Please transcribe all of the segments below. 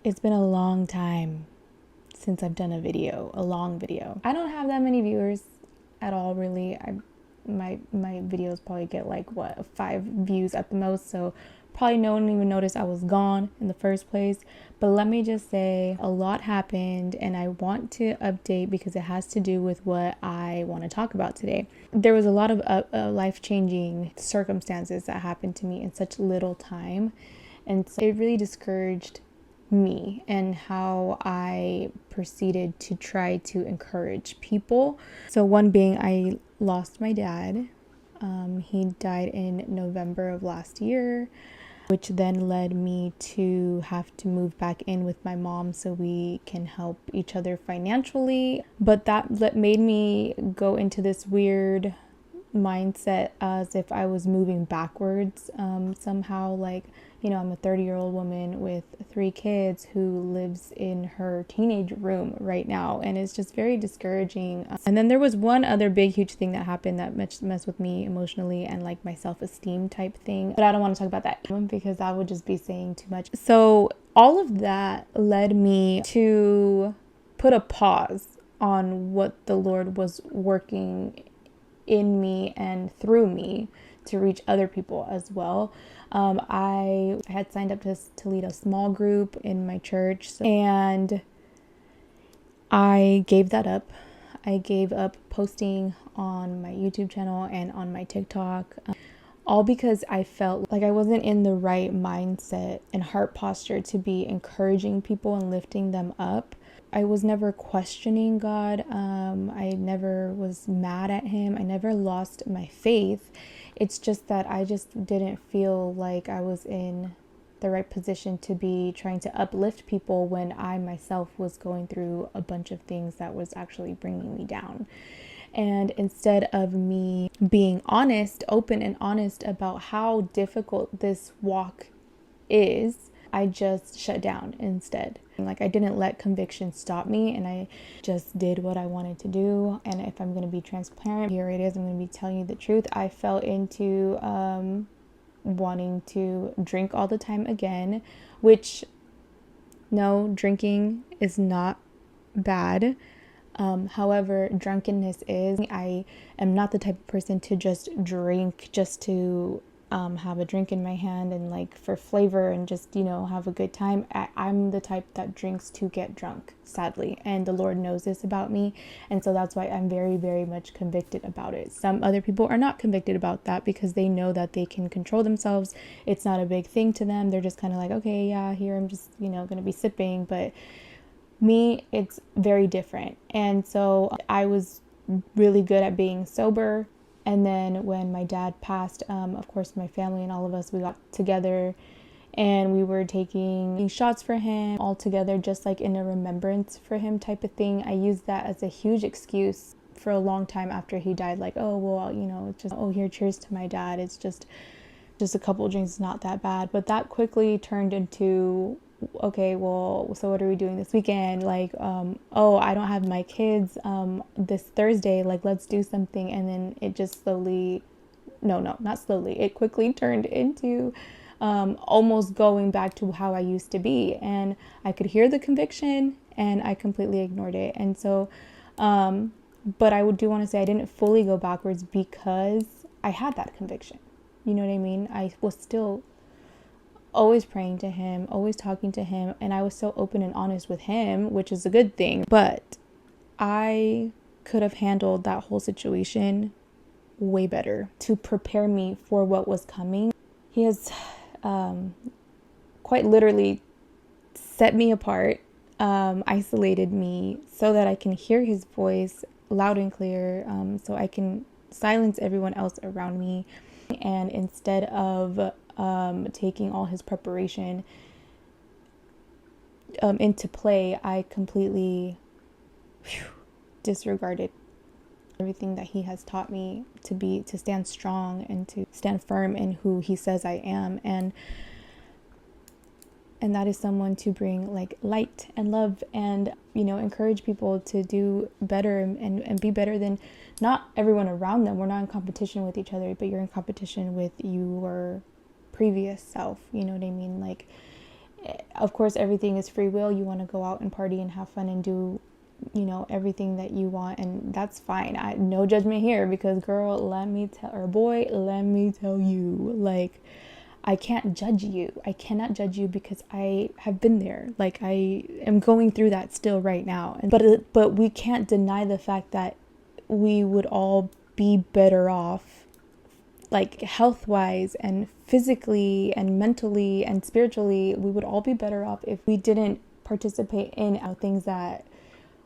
It's been a long time since I've done a long video. I don't have that many viewers at all, really. My videos probably get like 5 views at the most, so probably no one even noticed I was gone in the first place. But let me just say, a lot happened, and I want to update because it has to do with what I want to talk about today. There was a lot of life-changing circumstances that happened to me in such little time, and so it really discouraged me and how I proceeded to try to encourage people. So, one being, I lost my dad. He died in November of last year, which then led me to have to move back in with my mom so we can help each other financially. But that made me go into this weird mindset as if I was moving backwards somehow. Like, I'm a 30-year-old woman with 3 kids who lives in her teenage room right now, and it's just very discouraging. And then there was one other big, huge thing that happened that messed with me emotionally and like my self-esteem type thing. But I don't want to talk about that because that would just be saying too much. So all of that led me to put a pause on what the Lord was working in me and through me to reach other people as well. I had signed up to lead a small group in my church, and I gave that up. I gave up posting on my YouTube channel and on my TikTok, all because I felt like I wasn't in the right mindset and heart posture to be encouraging people and lifting them up. I was never questioning God. I never was mad at him. I never lost my faith. It's just that I just didn't feel like I was in the right position to be trying to uplift people when I myself was going through a bunch of things that was actually bringing me down. And instead of me being honest, open and honest about how difficult this walk is, I just shut down instead. Like, I didn't let conviction stop me, and I just did what I wanted to do. And if I'm going to be transparent, here it is, I'm going to be telling you the truth. I fell into wanting to drink all the time again, which, no, drinking is not bad. However, drunkenness is. I am not the type of person to just drink just to have a drink in my hand and like for flavor and just, have a good time. I'm the type that drinks to get drunk, sadly. And the Lord knows this about me. And so that's why I'm very, very much convicted about it. Some other people are not convicted about that because they know that they can control themselves. It's not a big thing to them. They're just kind of like, okay, yeah, here I'm just, going to be sipping. But me, it's very different. And so I was really good at being sober. And then when my dad passed, of course, my family and all of us, we got together and we were taking shots for him all together, just like in a remembrance for him type of thing. I used that as a huge excuse for a long time after he died. Like, oh, well, it's just, oh, here, cheers to my dad. It's just a couple of drinks, not that bad. But that quickly turned into, okay, well, so what are we doing this weekend? Like, oh, I don't have my kids this Thursday, like, let's do something. And then it just slowly, no, not slowly, it quickly turned into almost going back to how I used to be. And I could hear the conviction and I completely ignored it. And so, but I do want to say I didn't fully go backwards because I had that conviction. You know what I mean? I was still always praying to him, always talking to him, and I was so open and honest with him, which is a good thing. But I could have handled that whole situation way better to prepare me for what was coming. He has quite literally set me apart, isolated me so that I can hear his voice loud and clear, so I can silence everyone else around me. And instead of taking all his preparation into play, I completely disregarded everything that he has taught me to stand strong and to stand firm in who he says I am. And that is someone to bring like light and love and, encourage people to do better and be better than not everyone around them. We're not in competition with each other, but you're in competition with your previous self. You know what I mean? Like, Of course, everything is free will. You want to go out and party and have fun and do, everything that you want, and that's fine. No judgment here, because girl, let me tell you, like, I can't judge you. I cannot judge you, because I have been there. Like, I am going through that still right now. But we can't deny the fact that we would all be better off, like, health-wise and physically and mentally and spiritually. We would all be better off if we didn't participate in things that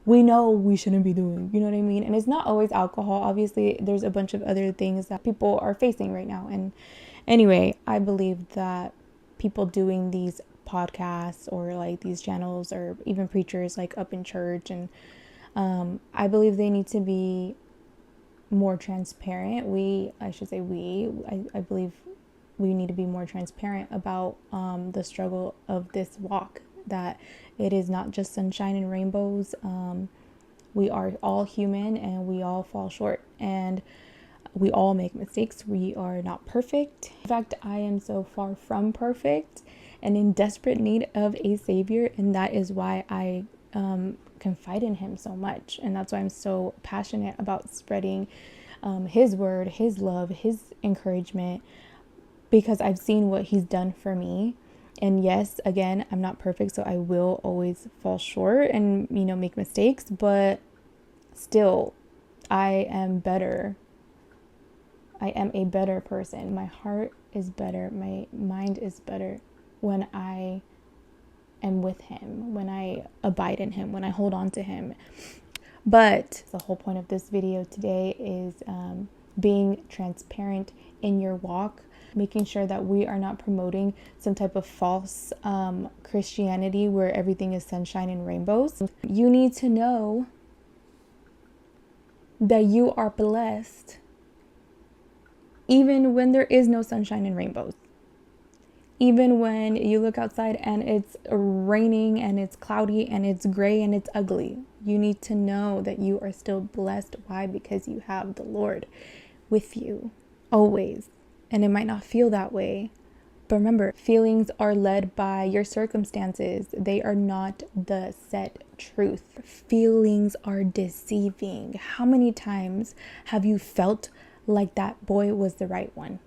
we know we shouldn't be doing. You know what I mean? And it's not always alcohol. Obviously, there's a bunch of other things that people are facing right now. And anyway, I believe that people doing these podcasts or like these channels, or even preachers like up in church, and I believe they need to be more transparent. I believe we need to be more transparent about the struggle of this walk, that it is not just sunshine and rainbows. We are all human, and we all fall short, and we all make mistakes. We are not perfect. In fact, I am so far from perfect and in desperate need of a savior, and that is why I confide in him so much, and that's why I'm so passionate about spreading his word, his love, his encouragement, because I've seen what he's done for me. And yes, again, I'm not perfect, so I will always fall short and, make mistakes, but still, I am better. I am a better person. My heart is better. My mind is better when I am with him, when I abide in him, when I hold on to him. But the whole point of this video today is being transparent in your walk, making sure that we are not promoting some type of false Christianity where everything is sunshine and rainbows. You need to know that you are blessed even when there is no sunshine and rainbows. Even when you look outside and it's raining and it's cloudy and it's gray and it's ugly, you need to know that you are still blessed. Why? Because you have the Lord with you always. And it might not feel that way, but remember, feelings are led by your circumstances. They are not the set truth. Feelings are deceiving. How many times have you felt like that boy was the right one?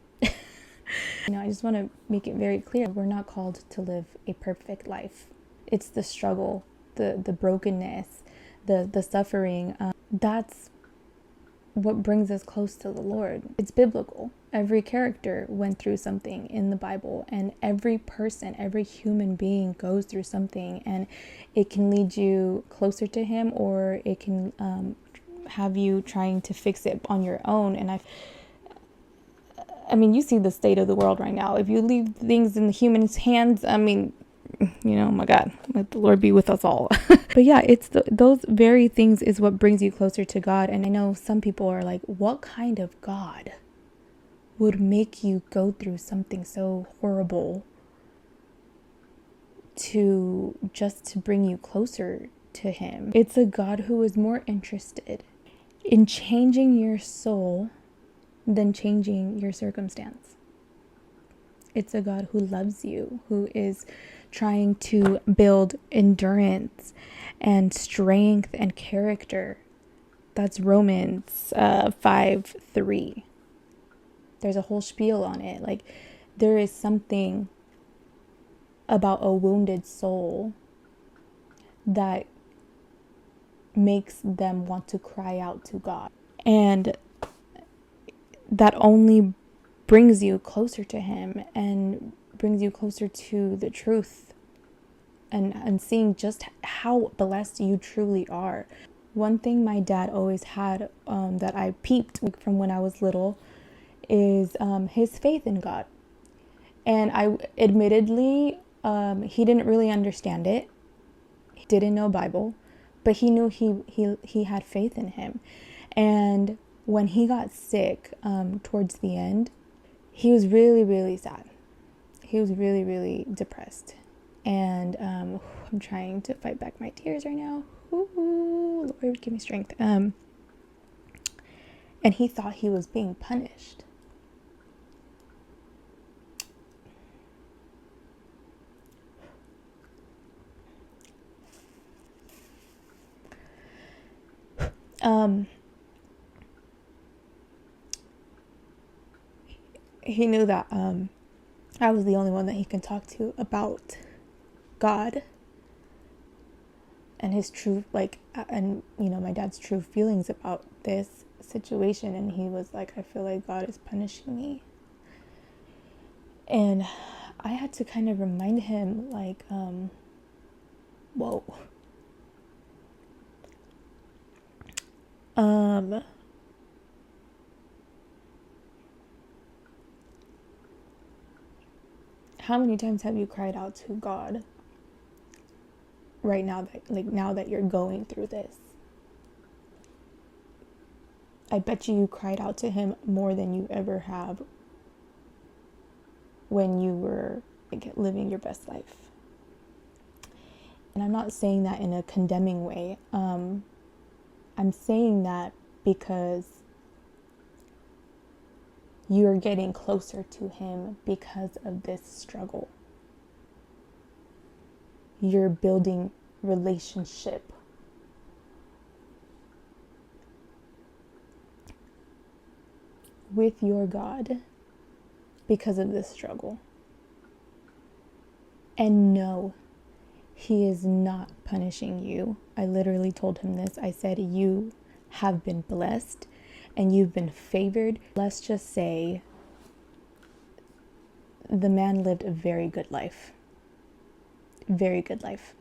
I just want to make it very clear. We're not called to live a perfect life. It's the struggle, the brokenness, the suffering. That's what brings us close to the Lord. It's biblical. Every character went through something in the Bible, and every person, every human being goes through something, and it can lead you closer to him, or it can have you trying to fix it on your own. And I mean, you see the state of the world right now. If you leave things in the human's hands, I mean, my God, let the Lord be with us all. But yeah, it's those very things is what brings you closer to God. And I know some people are like, what kind of God would make you go through something so horrible just to bring you closer to him? It's a God who is more interested in changing your soul than changing your circumstance. It's a God who loves you, who is trying to build endurance and strength and character. That's Romans 5:3. There's a whole spiel on it. Like, there is something about a wounded soul that makes them want to cry out to God. And that only brings you closer to him and brings you closer to the truth, and seeing just how blessed you truly are. One thing my dad always had that I peeped from when I was little is his faith in God. And I admittedly, he didn't really understand it. He didn't know Bible, but he knew he had faith in him. And when he got sick towards the end, he was really, really sad. He was really, really depressed. And I'm trying to fight back my tears right now. Ooh, Lord, give me strength. And he thought he was being punished. Um, he knew that I was the only one that he can talk to about God and his true, like, and my dad's true feelings about this situation. And he was like, I feel like God is punishing me. And I had to kind of remind him, like, whoa. How many times have you cried out to God right now now that you're going through this? I bet you cried out to him more than you ever have when you were like living your best life. And I'm not saying that in a condemning way. I'm saying that because you're getting closer to him because of this struggle. You're building relationship with your God because of this struggle. And no, he is not punishing you. I literally told him this. I said, you have been blessed and you've been favored. Let's just say the man lived a very good life. Very good life.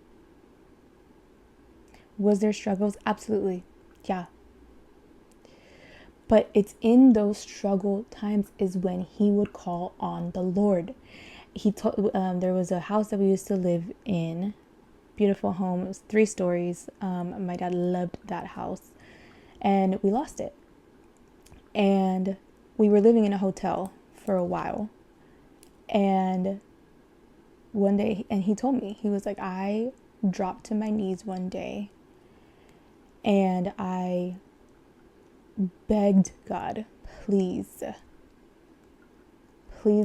Was there struggles? Absolutely. Yeah. But it's in those struggle times is when he would call on the Lord. There was a house that we used to live in. Beautiful home. It was 3 stories. My dad loved that house. And we lost it. And we were living in a hotel for a while. And one day, and he told me, he was like, I dropped to my knees one day and I begged God, please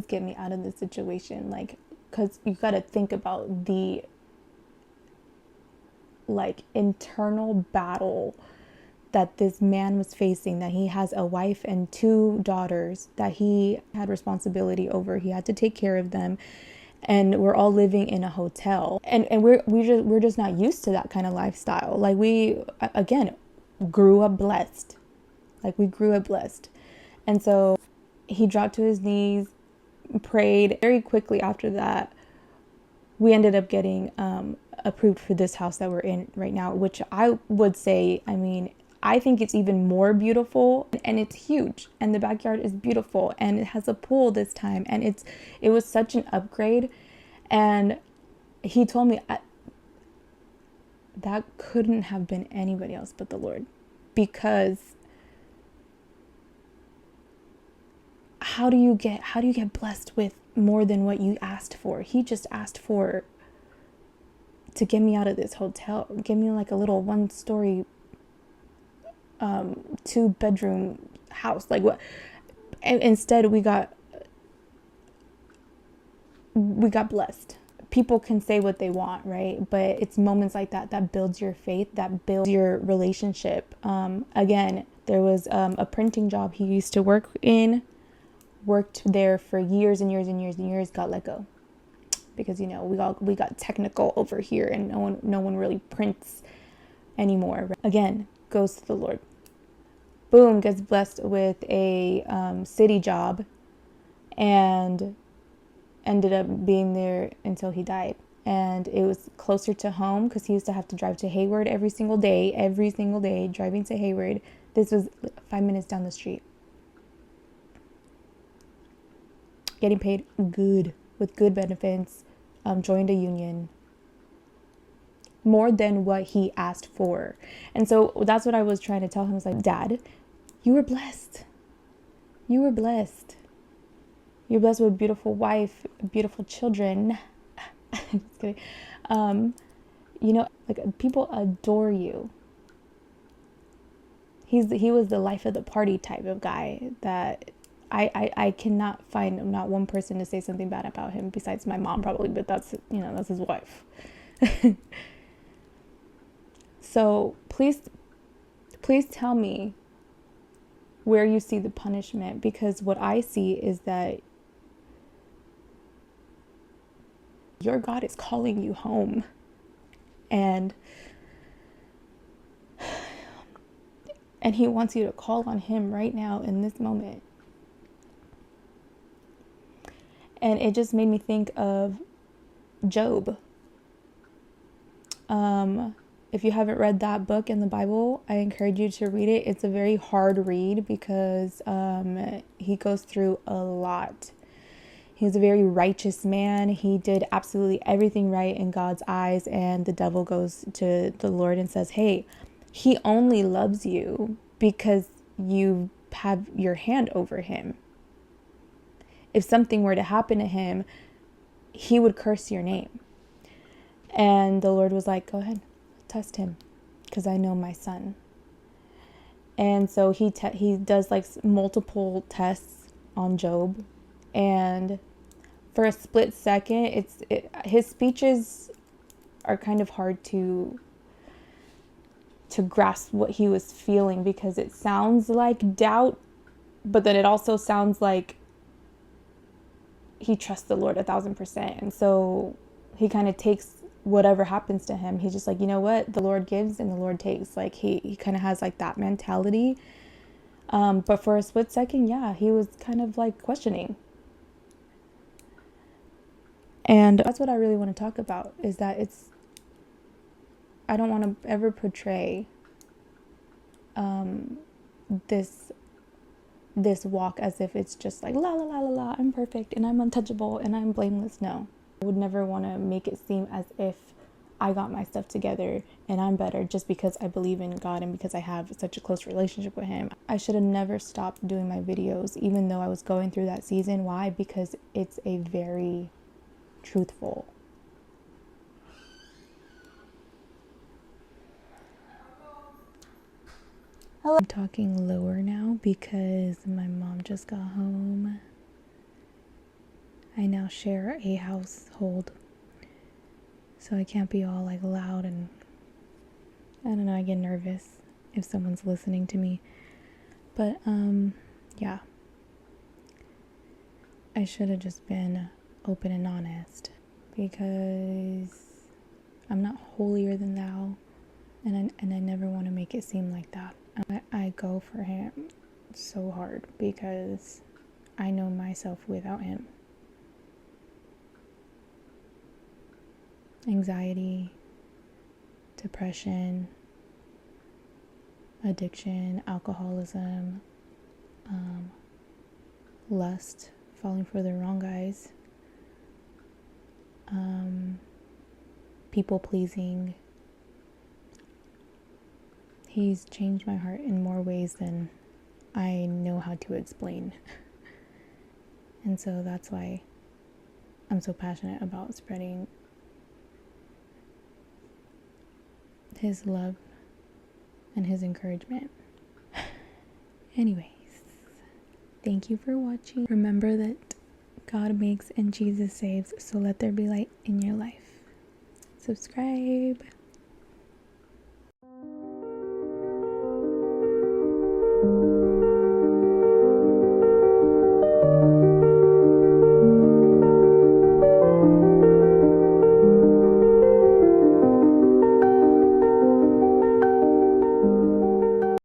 get me out of this situation. Like, because you got to think about the like internal battle that this man was facing, that he has a wife and 2 daughters that he had responsibility over. He had to take care of them. And we're all living in a hotel. And we're just not used to that kind of lifestyle. Like we, again, grew up blessed. Like we grew up blessed. And so he dropped to his knees, prayed. Very quickly after that, we ended up getting approved for this house that we're in right now, which I would say, I mean, I think it's even more beautiful, and it's huge, and the backyard is beautiful, and it has a pool this time, and it was such an upgrade. And he told me that couldn't have been anybody else but the Lord, because how do you get blessed with more than what you asked for? He just asked for to get me out of this hotel, give me like a little 1-story 2-bedroom house. Like what? And instead we got blessed. People can say what they want, right? But it's moments like that that builds your faith, that builds your relationship. Again, there was a printing job he used to work in, worked there for years and years and years and years, got let go because we got technical over here, and no one really prints anymore. Again, goes to the Lord. Boom, gets blessed with a city job, and ended up being there until he died. And it was closer to home because he used to have to drive to Hayward every single day, driving to Hayward. This was 5 minutes down the street. Getting paid good, with good benefits, joined a union. More than what he asked for. And so that's what I was trying to tell him. I was like, Dad, you were blessed. You were blessed. You're blessed with a beautiful wife, beautiful children. Just kidding. Like people adore you. He was the life of the party type of guy that I cannot find not one person to say something bad about him besides my mom probably, but that's his wife. So please Please tell me where you see the punishment, because what I see is that your God is calling you home. And he wants you to call on him right now in this moment. And it just made me think of Job. If you haven't read that book in the Bible, I encourage you to read it. It's a very hard read because he goes through a lot. He's a very righteous man. He did absolutely everything right in God's eyes. And the devil goes to the Lord and says, hey, he only loves you because you have your hand over him. If something were to happen to him, he would curse your name. And the Lord was like, go ahead, test him, because I know my son. And so he does like multiple tests on Job. And for a split second, his speeches are kind of hard to grasp what he was feeling, because it sounds like doubt, but then it also sounds like he trusts the Lord 1,000%. And so he kind of takes whatever happens to him. He's just like, you know what? The Lord gives and the Lord takes. Like he kind of has like that mentality. But for a split second, yeah, he was kind of like questioning. And that's what I really want to talk about, is that I don't want to ever portray this walk as if it's just like, la la la la la, I'm perfect and I'm untouchable and I'm blameless. No, I would never want to make it seem as if I got my stuff together and I'm better just because I believe in God and because I have such a close relationship with him. I should have never stopped doing my videos, even though I was going through that season. Why? Because it's a very truthful. Hello. I'm talking lower now because my mom just got home. I now share a household, so I can't be all like loud, and I don't know, I get nervous if someone's listening to me. But yeah, I should have just been open and honest, because I'm not holier than thou, and I never want to make it seem like that. I go for him so hard because I know myself without him. Anxiety, depression, addiction, alcoholism, lust, falling for the wrong guys, people pleasing. He's changed my heart in more ways than I know how to explain. And so that's why I'm so passionate about spreading his love and his encouragement. Anyways, thank you for watching. Remember that God makes and Jesus saves, so let there be light in your life. Subscribe.